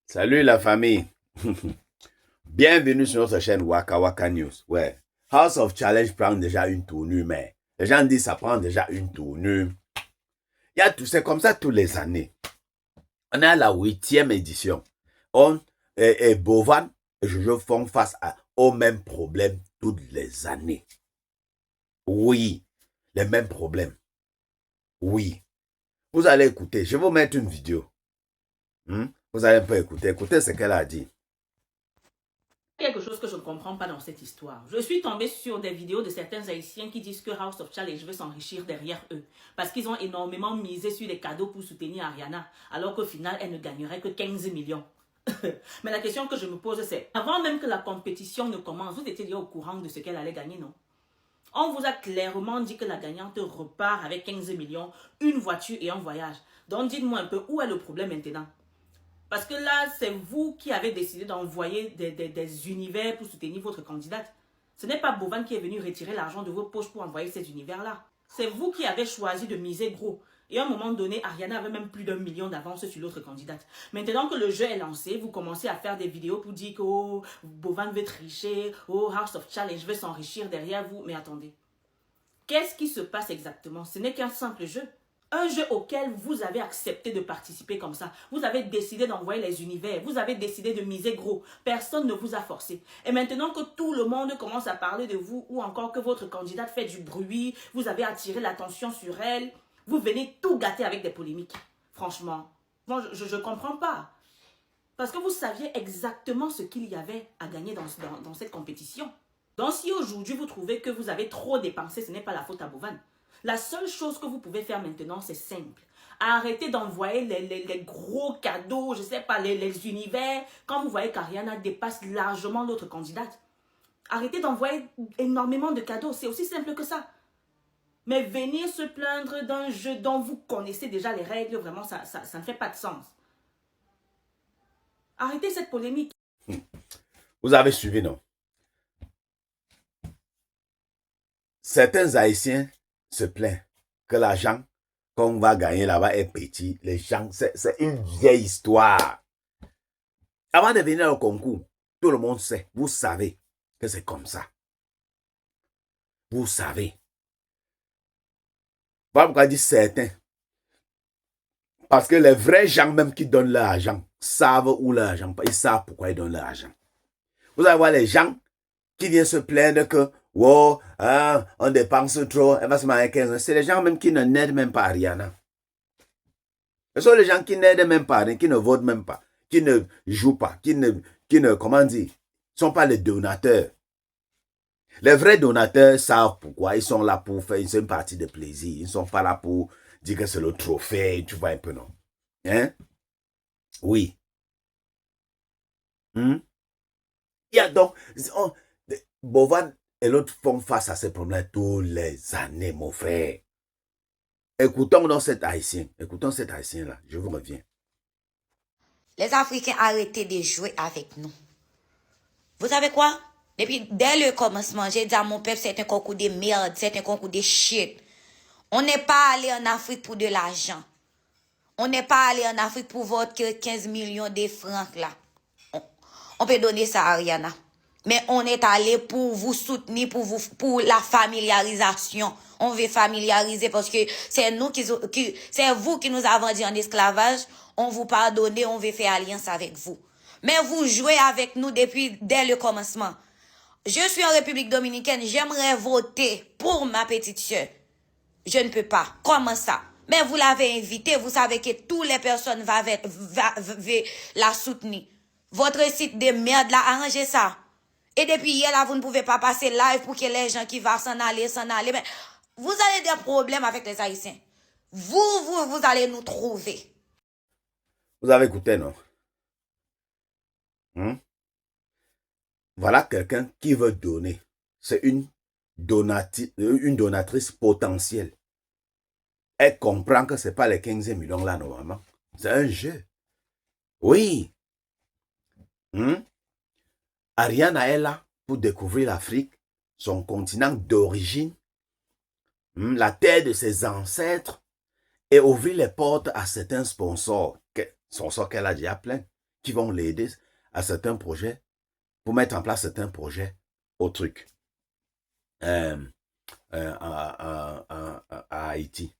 Salut la famille. Bienvenue sur notre chaîne Waka Waka News. Ouais. House of Challenge prend déjà une tournure, mais les gens disent ça prend déjà une tournure. Il y a tout, c'est comme ça tous les années. On est à la 8e édition. Et Bovan et Jojo font face au même problème toutes les années. Oui, les mêmes problèmes. Oui. Vous allez écouter. Je vais vous mettre une vidéo. Vous allez un peu écouter. Écoutez ce qu'elle a dit. Quelque chose que je ne comprends pas dans cette histoire. Je suis tombée sur des vidéos de certains Haïtiens qui disent que House of Challenge veut s'enrichir derrière eux parce qu'ils ont énormément misé sur les cadeaux pour soutenir Ariana alors qu'au final, elle ne gagnerait que 15 millions. Mais la question que je me pose, c'est, avant même que la compétition ne commence, vous étiez déjà au courant de ce qu'elle allait gagner, non? On vous a clairement dit que la gagnante repart avec 15 millions, une voiture et un voyage. Donc dites-moi un peu, où est le problème maintenant? Parce que là, c'est vous qui avez décidé d'envoyer des univers pour soutenir votre candidate. Ce n'est pas Bovan qui est venu retirer l'argent de vos poches pour envoyer ces univers-là. C'est vous qui avez choisi de miser gros. Et à un moment donné, Ariana avait même plus d'1 million d'avance sur l'autre candidate. Maintenant que le jeu est lancé, vous commencez à faire des vidéos pour dire que oh, Bovan veut tricher, oh, House of Challenge veut s'enrichir derrière vous. Mais attendez, qu'est-ce qui se passe exactement? Ce n'est qu'un simple jeu. Un jeu auquel vous avez accepté de participer comme ça. Vous avez décidé d'envoyer les univers. Vous avez décidé de miser gros. Personne ne vous a forcé. Et maintenant que tout le monde commence à parler de vous ou encore que votre candidate fait du bruit, vous avez attiré l'attention sur elle, vous venez tout gâter avec des polémiques. Franchement, bon, je ne comprends pas. Parce que vous saviez exactement ce qu'il y avait à gagner dans cette compétition. Donc si aujourd'hui vous trouvez que vous avez trop dépensé, ce n'est pas la faute à Bovan. La seule chose que vous pouvez faire maintenant, c'est simple. Arrêtez d'envoyer les gros cadeaux, je ne sais pas, les univers, quand vous voyez qu'Ariana dépasse largement l'autre candidate. Arrêtez d'envoyer énormément de cadeaux, c'est aussi simple que ça. Mais venir se plaindre d'un jeu dont vous connaissez déjà les règles, vraiment, ça ne fait pas de sens. Arrêtez cette polémique. Vous avez suivi, non? Certains Haïtiens se plaignent que l'argent qu'on va gagner là-bas est petit. Les gens, c'est une vieille histoire. Avant de venir au concours, tout le monde sait, vous savez que c'est comme ça. Vous savez. Voilà pourquoi je dis certains. Parce que les vrais gens même qui donnent leur argent savent où leur argent, ils savent pourquoi ils donnent leur argent. Vous allez voir les gens qui viennent se plaindre que wow, on dépense trop, elle va se marier 15 ans. C'est les gens même qui n'aident même pas Ariana. Ce sont les gens qui n'aident même pas, qui ne votent même pas, qui ne jouent pas, qui ne comment dire, sont pas les donateurs. Les vrais donateurs savent pourquoi. Ils sont là pour faire une partie de plaisir. Ils ne sont pas là pour dire que c'est le trophée, tu vois un peu, non? Hein? Oui. Il y a donc... Bovan et l'autre font face à ces problèmes tous les années, mon frère. Écoutons donc cet haïtien. Écoutons cet haïtien-là. Je vous reviens. Les Africains arrêtez de jouer avec nous. Vous savez quoi? Depuis, dès le commencement, j'ai dit à mon peuple, c'est un concours de merde, c'est un concours de shit. On n'est pas allé en Afrique pour de l'argent. On n'est pas allé en Afrique pour voter 15 millions de francs là. On peut donner ça à Ariana. Mais on est allé pour vous soutenir, pour la familiarisation. On veut familiariser parce que c'est c'est vous qui nous avons dit en esclavage. On vous pardonne, on veut faire alliance avec vous. Mais vous jouez avec nous dès le commencement. Je suis en République Dominicaine, j'aimerais voter pour ma petite soeur. Je ne peux pas. Comment ça? Mais vous l'avez invité, vous savez que toutes les personnes vont la soutenir. Votre site de merde l'a arrangé ça. Et depuis hier, là, vous ne pouvez pas passer live pour que les gens qui vont s'en aller. Mais vous avez des problèmes avec les Haïtiens. Vous allez nous trouver. Vous avez écouté, non? Voilà quelqu'un qui veut donner. C'est une donatrice potentielle. Elle comprend que ce n'est pas les 15 millions là, normalement. C'est un jeu. Oui. Ariana est là pour découvrir l'Afrique, son continent d'origine, la terre de ses ancêtres, et ouvrir les portes à certains sponsors. son sort qu'elle a déjà plein, qui vont l'aider à certains projets, pour mettre en place certains projets au truc. À Haïti.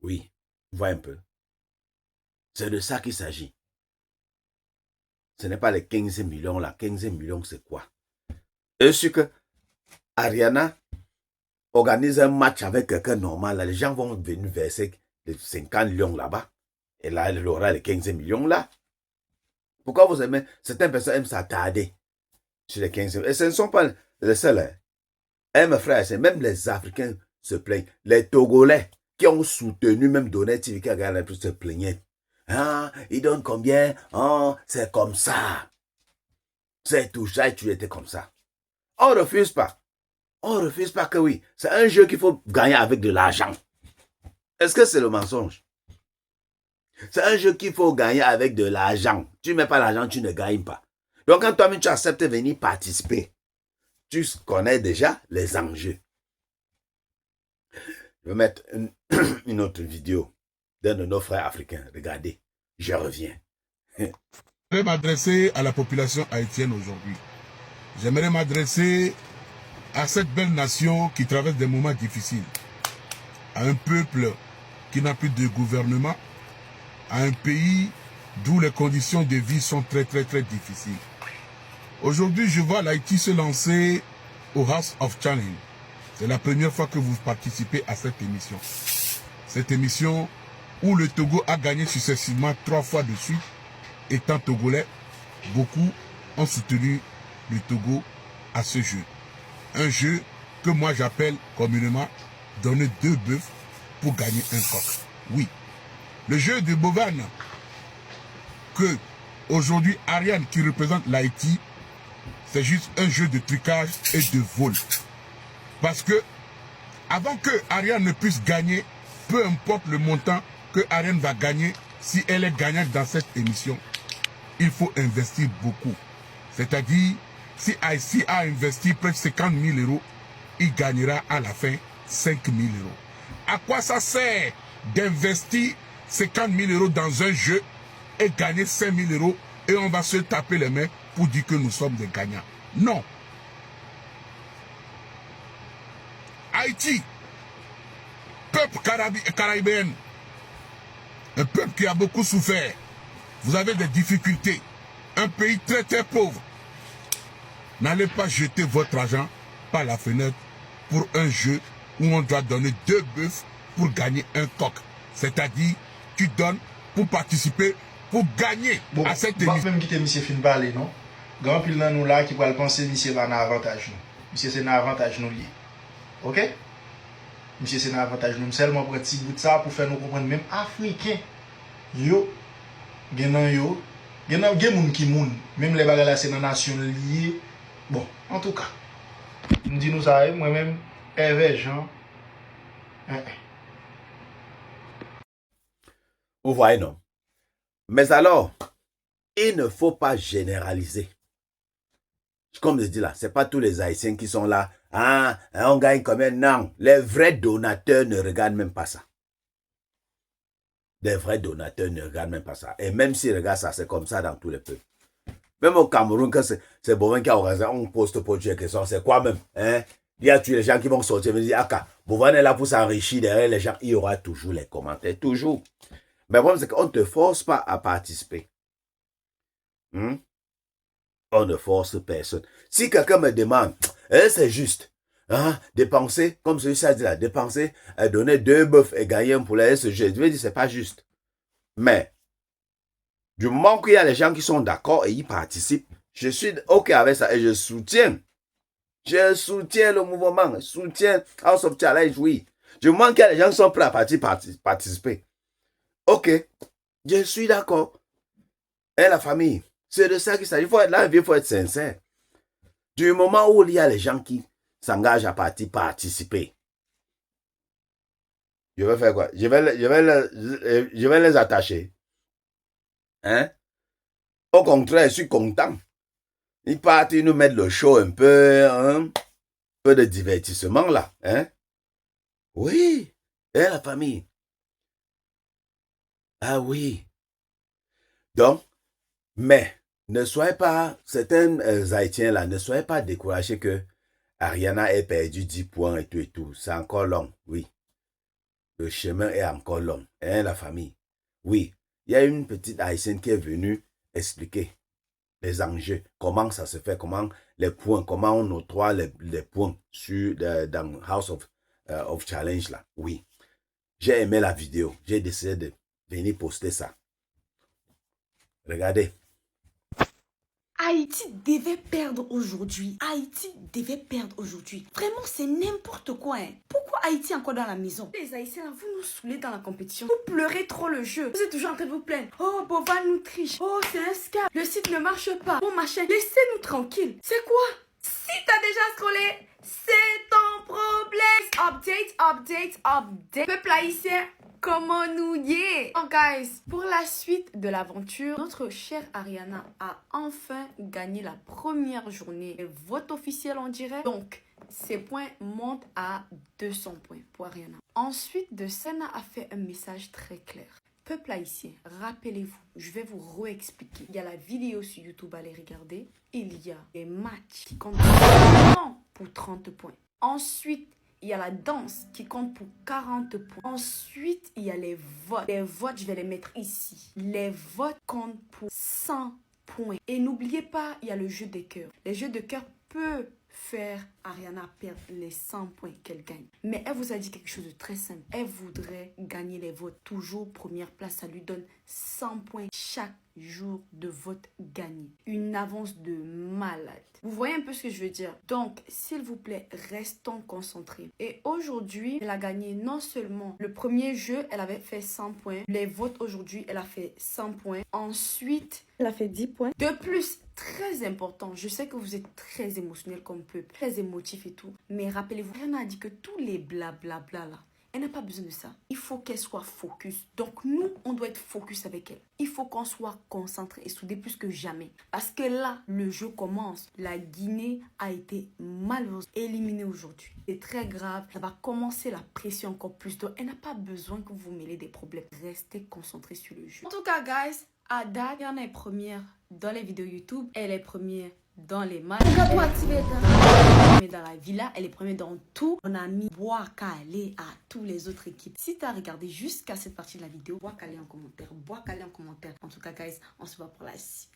Oui, vois un peu. C'est de ça qu'il s'agit. Ce n'est pas les 15 millions là. 15 millions, c'est quoi? Et sûr que Ariana organise un match avec quelqu'un normal, là, les gens vont venir verser les 50 millions là-bas. Et là, elle aura les 15 millions là. Pourquoi vous aimez? Certaines personnes aiment s'attarder sur les 15 millions. Et ce ne sont pas les seuls. Hein. Et mes frères, c'est même les Africains se plaignent. Les Togolais qui ont soutenu même Donnet TV qui a gagné plus se plaignaient. Ah, ils donnent combien? Oh, c'est comme ça. C'est tout ça et tu étais comme ça. On ne refuse pas. On ne refuse pas que oui. C'est un jeu qu'il faut gagner avec de l'argent. Est-ce que c'est le mensonge? C'est un jeu qu'il faut gagner avec de l'argent. Tu ne mets pas l'argent, tu ne gagnes pas. Donc quand toi-même tu acceptes de venir participer, tu connais déjà les enjeux. Je vais mettre une autre vidéo d'un de nos frères africains. Regardez, je reviens. Je vais m'adresser à la population haïtienne aujourd'hui. J'aimerais m'adresser à cette belle nation qui traverse des moments difficiles, à un peuple qui n'a plus de gouvernement, à un pays d'où les conditions de vie sont très difficiles. Aujourd'hui, je vois l'Haïti se lancer au House of Challenge. C'est la première fois que vous participez à cette émission. Cette émission où le Togo a gagné successivement 3 fois de suite. Étant togolais, beaucoup ont soutenu le Togo à ce jeu. Un jeu que moi j'appelle communément donner 2 bœufs pour gagner un coq. Oui, le jeu de bovane que aujourd'hui Ariane qui représente l'Haïti, c'est juste un jeu de trucage et de vol. Parce que avant que Ariane ne puisse gagner, peu importe le montant que Ariane va gagner, si elle est gagnante dans cette émission, il faut investir beaucoup. C'est-à-dire, si IC a investi près de 50 000 euros, il gagnera à la fin 5 000 euros. À quoi ça sert d'investir 50 000 euros dans un jeu et gagner 5 000 euros et on va se taper les mains pour dire que nous sommes des gagnants? Non. Haïti, peuple caribéen, un peuple qui a beaucoup souffert. Vous avez des difficultés. Un pays très pauvre. N'allez pas jeter votre argent par la fenêtre pour un jeu où on doit donner 2 bœufs pour gagner un coq. C'est-à-dire, tu donnes pour participer, pour gagner à cette émission. Même quitter monsieur fin parler, non? Grand pile dans nous là qui va le penser monsieur va un avantage nous. Monsieur c'est un avantage nous lié. OK? Monsieur c'est un avantage nous seulement pour petit bout de ça pour faire nous comprendre même africain. Yo genan yo, genan gen moun ki moun, même les bagages là c'est dans nation lié. Bon, en tout cas, nous dit nous ça moi même Hervé Jean. Vous voyez non? Mais alors, il ne faut pas généraliser. Comme je dis là, c'est pas tous les Haïtiens qui sont là. Ah, on gagne combien? Non, les vrais donateurs ne regardent même pas ça. Les vrais donateurs ne regardent même pas ça. Et même s'ils regardent ça, c'est comme ça dans tous les peuples. Même au Cameroun, quand c'est Bovin qui a organisé, on poste pour tuer question, c'est quoi même? Hein? Il y a tous les gens qui vont sortir et dire, ah, Bovin est là pour s'enrichir derrière les gens. Il y aura toujours les commentaires, toujours. Mais le problème, c'est qu'on ne te force pas à participer. On ne force personne. Si quelqu'un me demande, c'est juste, hein, dépenser, comme celui-ci a dit là, dépenser, donner 2 bœufs et gagner un poulet, je vais dire, c'est pas juste. Mais, du moment qu'il y a les gens qui sont d'accord et ils participent, je suis OK avec ça et je soutiens. Je soutiens le mouvement, je soutiens House of Challenge, oui. Du moment qu'il y a les gens qui sont prêts à participer. OK, je suis d'accord. Et la famille, c'est de ça qu'il s'agit. Il faut être là, il faut être sincère. Du moment où il y a les gens qui s'engagent à participer, je vais faire quoi? Je vais les attacher. Hein? Au contraire, je suis content. Ils partent, ils nous mettent le show un peu de divertissement là. Hein? Oui. Et la famille. Ah oui. Donc, mais ne soyez pas, certains Haïtiens là, ne soyez pas découragés que Ariana ait perdu 10 points et tout et tout. C'est encore long, oui. Le chemin est encore long. Et la famille. Oui, il y a une petite Haïtienne qui est venue expliquer les enjeux, comment ça se fait, comment les points, comment on octroie les points sur, dans House of Challenge là. Oui, j'ai aimé la vidéo. J'ai décidé de venir poster ça. Regardez. Haïti devait perdre aujourd'hui. Haïti devait perdre aujourd'hui. Vraiment, c'est n'importe quoi. Hein. Pourquoi Haïti est encore dans la maison? Les Haïtiens, là, vous nous saoulez dans la compétition. Vous pleurez trop le jeu. Vous êtes toujours en train de vous plaindre. Oh, Bovan nous triche. Oh, c'est un scam. Le site ne marche pas. Bon, machin. Laissez-nous tranquille. C'est quoi? Si t'as déjà scrollé, c'est ton problème. Update. Peuple haïtien, comment nous y est? Oh guys, pour la suite de l'aventure, notre chère Ariana a enfin gagné la première journée. Et vote officiel en direct. Donc, ses points montent à 200 points pour Ariana. Ensuite, de Senna a fait un message très clair. Peuple haïtien, rappelez-vous, je vais vous réexpliquer. Il y a la vidéo sur YouTube, allez regarder. Il y a des matchs qui comptent pour 30 points. Ensuite, il y a la danse qui compte pour 40 points. Ensuite, il y a les votes. Les votes, je vais les mettre ici. Les votes comptent pour 100 points. Et n'oubliez pas, il y a le jeu des cœurs. Les jeux de cœur peuvent faire Ariana perdre les 100 points qu'elle gagne. Mais elle vous a dit quelque chose de très simple. Elle voudrait gagner les votes. Toujours première place, ça lui donne 100 points chaque jour de vote gagné. Une avance de malade. Vous voyez un peu ce que je veux dire? Donc, s'il vous plaît, restons concentrés. Et aujourd'hui, elle a gagné non seulement le premier jeu, elle avait fait 100 points. Les votes aujourd'hui, elle a fait 100 points. Ensuite, elle a fait 10 points. De plus, très important, je sais que vous êtes très émotionnel comme peuple, très émotif et tout. Mais rappelez-vous, Ariana a dit que tous les blablabla là, elle n'a pas besoin de ça. Il faut qu'elle soit focus. Donc nous, on doit être focus avec elle. Il faut qu'on soit concentré et soudé plus que jamais. Parce que là, le jeu commence. La Guinée a été malheureusement éliminée aujourd'hui. C'est très grave. Ça va commencer la pression encore plus. Donc elle n'a pas besoin que vous mêlez des problèmes. Restez concentrés sur le jeu. En tout cas, guys, à date, il y en a première dans les vidéos YouTube. Elle est première dans les matchs. Mais dans la villa, elle est première dans tout. On a mis Bois-Calais à tous les autres équipes. Si tu as regardé jusqu'à cette partie de la vidéo, Bois-Calais en commentaire. En tout cas, guys, on se voit pour la suite.